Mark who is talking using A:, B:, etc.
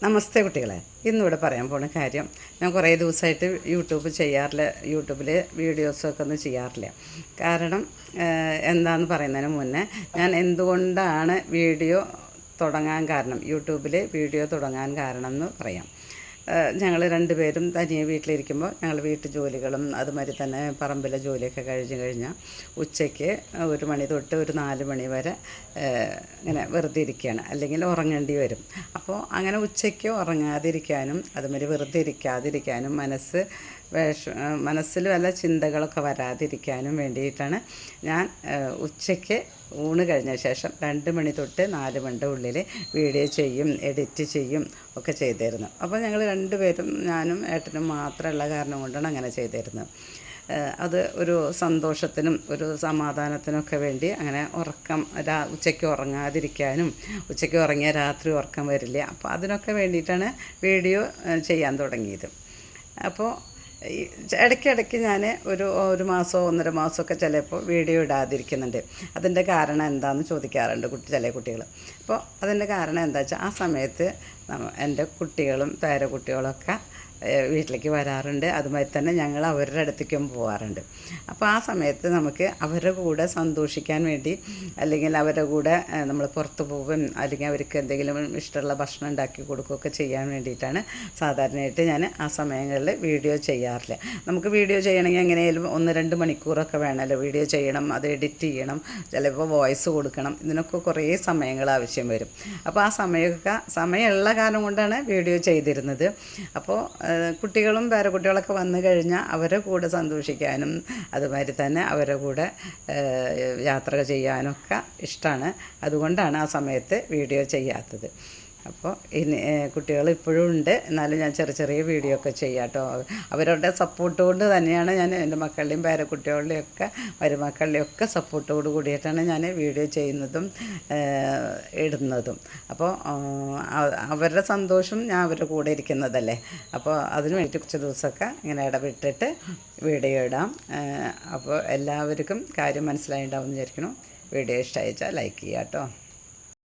A: നമസ്തേ കുട്ടികളെ. ഇന്നിവിടെ പറയാൻ പോണ കാര്യം, ഞാൻ കുറേ ദിവസമായിട്ട് യൂട്യൂബിൽ വീഡിയോസൊക്കെ ഒന്നും ചെയ്യാറില്ല. കാരണം എന്താണെന്ന് പറയുന്നതിന് മുന്നേ ഞാൻ എന്തുകൊണ്ടാണ് യൂട്യൂബിൽ വീഡിയോ തുടങ്ങാൻ കാരണം എന്ന് പറയാം. ഞങ്ങൾ രണ്ടുപേരും തനിയെ വീട്ടിലിരിക്കുമ്പോൾ ഞങ്ങൾ വീട്ടു ജോലികളും അതുമാതിരി തന്നെ പറമ്പിലെ ജോലിയൊക്കെ കഴിഞ്ഞാൽ ഉച്ചയ്ക്ക് 1 മണി തൊട്ട് ഒരു 4 മണി വരെ ഇങ്ങനെ വെറുതെ ഇരിക്കുകയാണ്, അല്ലെങ്കിൽ ഉറങ്ങേണ്ടി വരും. അപ്പോൾ അങ്ങനെ ഉച്ചയ്ക്ക് ഉറങ്ങാതിരിക്കാനും അതുമാതിരി വെറുതെ ഇരിക്കാതിരിക്കാനും മനസ്സിൽ വല്ല ചിന്തകളൊക്കെ വരാതിരിക്കാനും വേണ്ടിയിട്ടാണ് ഞാൻ ഉച്ചയ്ക്ക് ഊണ് കഴിഞ്ഞ ശേഷം 2 മണി തൊട്ട് 4 മണിയുടെ ഉള്ളിൽ വീഡിയോ ചെയ്യും, എഡിറ്റ് ചെയ്യും ഒക്കെ ചെയ്തിരുന്നു. അപ്പോൾ ഞങ്ങൾ രണ്ടുപേരും, ഞാനും ഏട്ടനും മാത്രമുള്ള കാരണം കൊണ്ടാണ് അങ്ങനെ ചെയ്തിരുന്നത്. അത് ഒരു സന്തോഷത്തിനും ഒരു സമാധാനത്തിനൊക്കെ വേണ്ടി അങ്ങനെ ഉച്ചയ്ക്ക് ഉറങ്ങാതിരിക്കാനും, ഉച്ചയ്ക്ക് ഉറങ്ങിയാൽ രാത്രി ഉറക്കം വരില്ല, അപ്പോൾ അതിനൊക്കെ വേണ്ടിയിട്ടാണ് വീഡിയോ ചെയ്യാൻ തുടങ്ങിയത്. അപ്പോൾ ഇടയ്ക്കിടയ്ക്ക് ഞാൻ ഒരു മാസമോ 1.5 മാസമൊക്കെ ചിലപ്പോൾ വീഡിയോ ഇടാതിരിക്കുന്നുണ്ട്. അതിൻ്റെ കാരണം എന്താണെന്ന് ചോദിക്കാറുണ്ട് ചില കുട്ടികൾ. അപ്പോൾ അതിൻ്റെ കാരണം എന്താ വെച്ചാൽ, ആ സമയത്ത് എൻ്റെ കുട്ടികളും പേരക്കുട്ടികളൊക്കെ വീട്ടിലേക്ക് വരാറുണ്ട്. അതുമാതിരി തന്നെ ഞങ്ങൾ അവരുടെ അടുത്തേക്കും പോകാറുണ്ട്. അപ്പോൾ ആ സമയത്ത് നമുക്ക് അവരുടെ കൂടെ സന്തോഷിക്കാൻ വേണ്ടി, അല്ലെങ്കിൽ അവരുടെ കൂടെ നമ്മൾ പുറത്ത് പോകും, അല്ലെങ്കിൽ അവർക്ക് എന്തെങ്കിലും ഇഷ്ടമുള്ള ഭക്ഷണം ഉണ്ടാക്കി കൊടുക്കുകയൊക്കെ ചെയ്യാൻ വേണ്ടിയിട്ടാണ് സാധാരണയായിട്ട് ഞാൻ ആ സമയങ്ങളിൽ വീഡിയോ ചെയ്യാറില്ല. നമുക്ക് വീഡിയോ ചെയ്യണമെങ്കിൽ എങ്ങനെയായാലും 1-2 മണിക്കൂറൊക്കെ വേണമല്ലോ. വീഡിയോ ചെയ്യണം, അത് എഡിറ്റ് ചെയ്യണം, ചിലപ്പോൾ വോയിസ് കൊടുക്കണം, ഇതിനൊക്കെ കുറേ സമയങ്ങൾ ആവശ്യം വരും. അപ്പോൾ ആ സമയമുള്ള കാരണം കൊണ്ടാണ് വീഡിയോ ചെയ്തിരുന്നത്. അപ്പോൾ കുട്ടികളും പേരക്കുട്ടികളൊക്കെ വന്നു കഴിഞ്ഞാൽ അവരുടെ കൂടെ സന്തോഷിക്കാനും അതുമാതിരി തന്നെ അവരുടെ കൂടെ യാത്ര ചെയ്യാനൊക്കെ ഇഷ്ടമാണ്. അതുകൊണ്ടാണ് ആ സമയത്ത് വീഡിയോ ചെയ്യാത്തത്. അപ്പോൾ കുട്ടികൾ ഇപ്പോഴും ഉണ്ട്, എന്നാലും ഞാൻ ചെറിയ വീഡിയോ ഒക്കെ ചെയ്യാം കേട്ടോ. അവരുടെ സപ്പോർട്ട് കൊണ്ട് തന്നെയാണ് ഞാൻ എൻ്റെ മക്കളുടെയും പേരക്കുട്ടികളുടെയും ഒക്കെ മരുമക്കളുടെയും ഒക്കെ സപ്പോർട്ടോട് കൂടിയിട്ടാണ് ഞാൻ വീഡിയോ ചെയ്യുന്നതും ഇടുന്നതും. അപ്പോൾ അവരുടെ സന്തോഷം ഞാൻ അവരുടെ കൂടെ ഇരിക്കുന്നതല്ലേ. അപ്പോൾ അതിന് വേണ്ടി കുറച്ച് ദിവസമൊക്കെ ഇങ്ങനെ ഇടവിട്ടിട്ട് വീഡിയോ ഇടാം. അപ്പോൾ എല്ലാവർക്കും കാര്യം മനസ്സിലായിട്ടുണ്ടാവും എന്ന് വിചാരിക്കണം. വീഡിയോ ഇഷ്ടമായിച്ചാൽ ലൈക്ക് ചെയ്യാം കേട്ടോ.